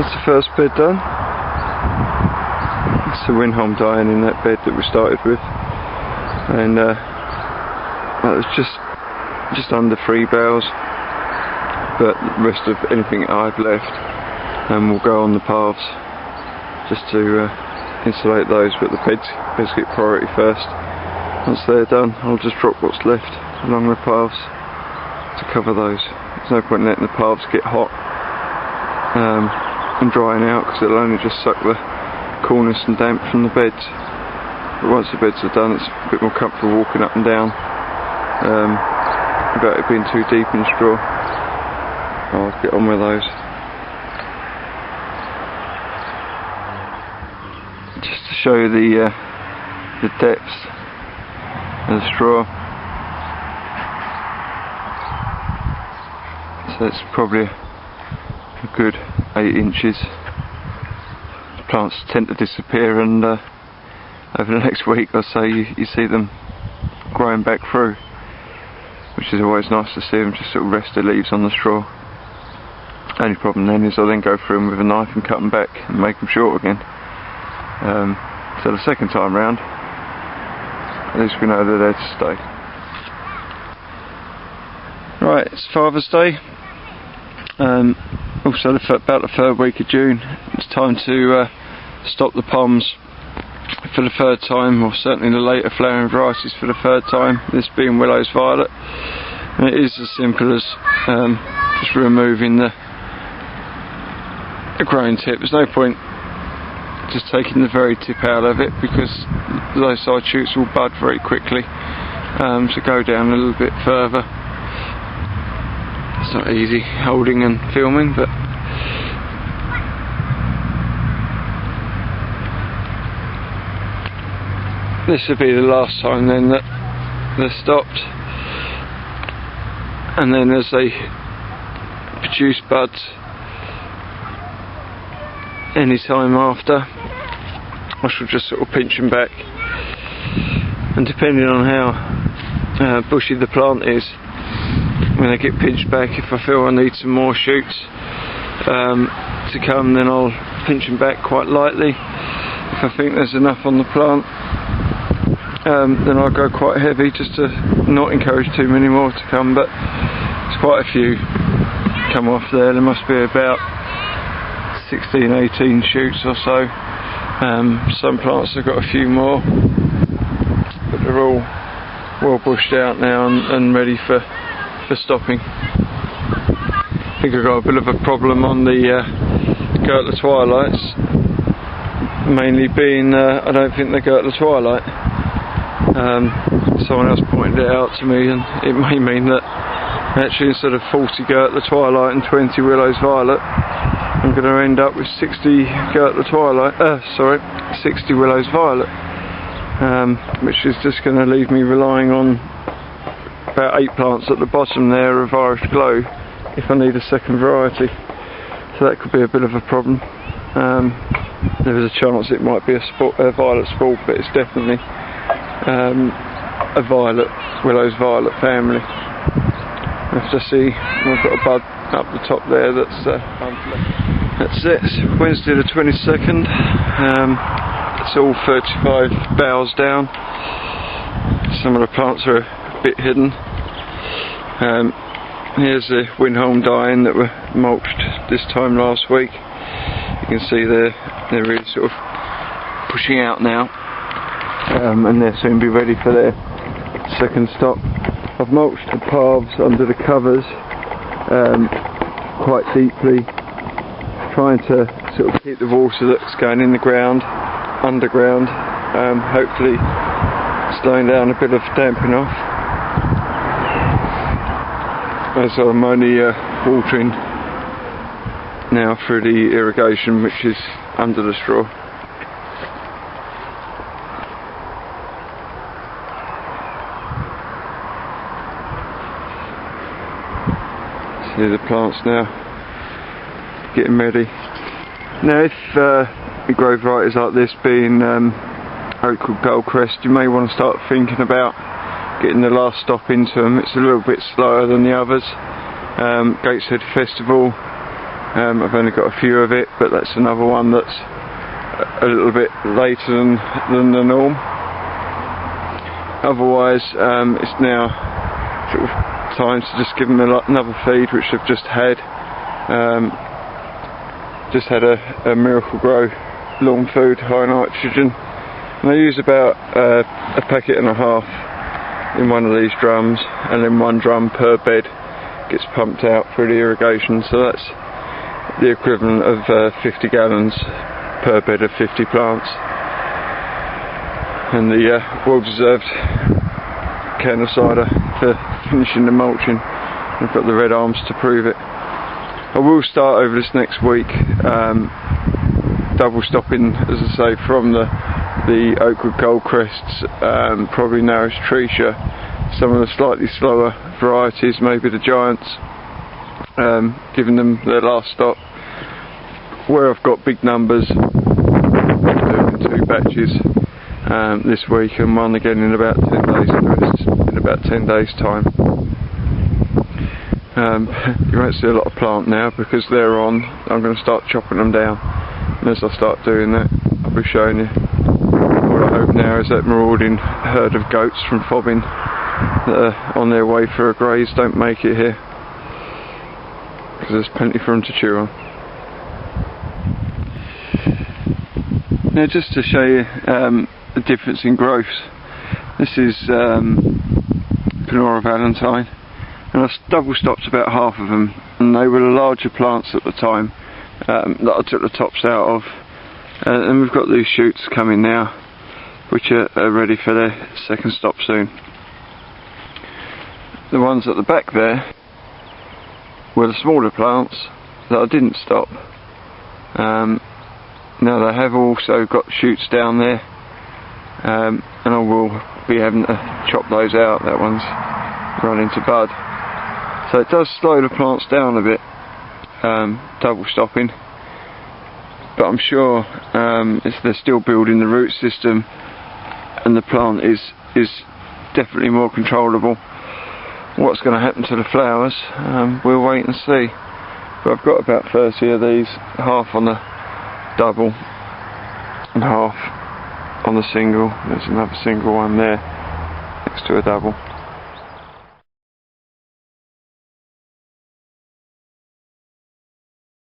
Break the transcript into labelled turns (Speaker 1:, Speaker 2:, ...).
Speaker 1: That's the first bed done. It's the Winholm dying in that bed that we started with, and that was just under 3 bales, but the rest of anything I've left will go on the paths just to insulate those, but the beds get priority first. Once they're done, I'll just drop what's left along the paths to cover those. There's no point in letting the paths get hot and drying out, because it'll only just suck the coolness and damp from the beds. But once the beds are done, it's a bit more comfortable walking up and down without it being too deep in straw. I'll get on with those. Just to show you the depths of the straw. So it's probably a good 8 inches. Plants tend to disappear, and over the next week or so you see them growing back through, which is always nice to see them just sort of rest their leaves on the straw. Only problem then is I then go through them with a knife and cut them back and make them short again. So the second time round, at least we know they're there to stay. Right, it's Father's Day. Also about the 3rd week of June. It's time to stop the Poms for the 3rd time, or certainly the later flowering varieties for the 3rd time, this being Willow's Violet. And it is as simple as just removing the growing tip. There's no point just taking the very tip out of it, because those side shoots will bud very quickly. So go down a little bit further. It's not easy holding and filming, but this will be the last time then that they're stopped, and then as they produce buds any time after, I shall just sort of pinch them back, and depending on how bushy the plant is, when they get pinched back, if I feel I need some more shoots to come, then I'll pinch them back quite lightly. If I think there's enough on the plant, then I'll go quite heavy, just to not encourage too many more to come. But there's quite a few come off there. There must be about 16-18 shoots or so. Some plants have got a few more, but they're all well bushed out now and ready for stopping. I think I've got a bit of a problem on the Gertler Twilights, mainly being I don't think they're Gertler Twilight. Someone else pointed it out to me, and it may mean that actually instead of 40 Gertler Twilight and 20 Willow's Violet, I'm going to end up with 60 Gertler Twilight, 60 Willow's Violet, which is just going to leave me relying on about 8 plants at the bottom there of Irish Glow if I need a second variety. So that could be a bit of a problem. There is a chance it might be a violet sport, but it's definitely a Willow's Violet family. I have to see, I've got a bud up the top there that's it. It's Wednesday the 22nd. It's all 35 boughs down. Some of the plants are a bit hidden. Here's the Winholm dying that were mulched this time last week. You can see they're really sort of pushing out now, and they'll soon be ready for their second stop. I've mulched the paths under the covers quite deeply, trying to sort of keep the water that's going in the ground underground, hopefully slowing down a bit of damping off, as I'm only watering now through the irrigation which is under the straw. See the plants now getting ready. Now if you grow varieties like this, being oak or Goldcrest, you may want to start thinking about getting the last stop into them. It's a little bit slower than the others. Gateshead Festival I've only got a few of it, but that's another one that's a little bit later than the norm. Otherwise, it's now sort of time to just give them another feed, which I've just had. Just had a Miracle Grow lawn food, high nitrogen, and I use about a packet and a half in one of these drums, and then one drum per bed gets pumped out for the irrigation, so that's the equivalent of 50 gallons per bed of 50 plants. And the well-deserved can of cider for finishing the mulching. I've got the red arms to prove it. I will start over this next week double stopping, as I say, from the Oakwood Goldcrests, probably Narrows Treacia, some of the slightly slower varieties, maybe the Giants, giving them their last stop. Where I've got big numbers, doing 2 batches this week, and one again in about 10 days, in about 10 days time. You won't see a lot of plant now because they're on. I'm going to start chopping them down, and as I start doing that, I'll be showing you. What I hope now is that marauding herd of goats from Fobbing that are on their way for a graze don't make it here, because there's plenty for them to chew on. Now, just to show you the difference in growths, this is Canora Valentine, and I double stopped about half of them, and they were the larger plants at the time that I took the tops out of, and we've got these shoots coming now which are ready for their second stop soon. The ones at the back there were the smaller plants that I didn't stop. Now they have also got shoots down there, and I will be having to chop those out. That one's run into bud, so it does slow the plants down a bit, double stopping, but I'm sure they're still building the root system, and the plant is definitely more controllable. What's going to happen to the flowers, we'll wait and see. But I've got about 30 of these, half on the double and half on the single. There's another single one there next to a double.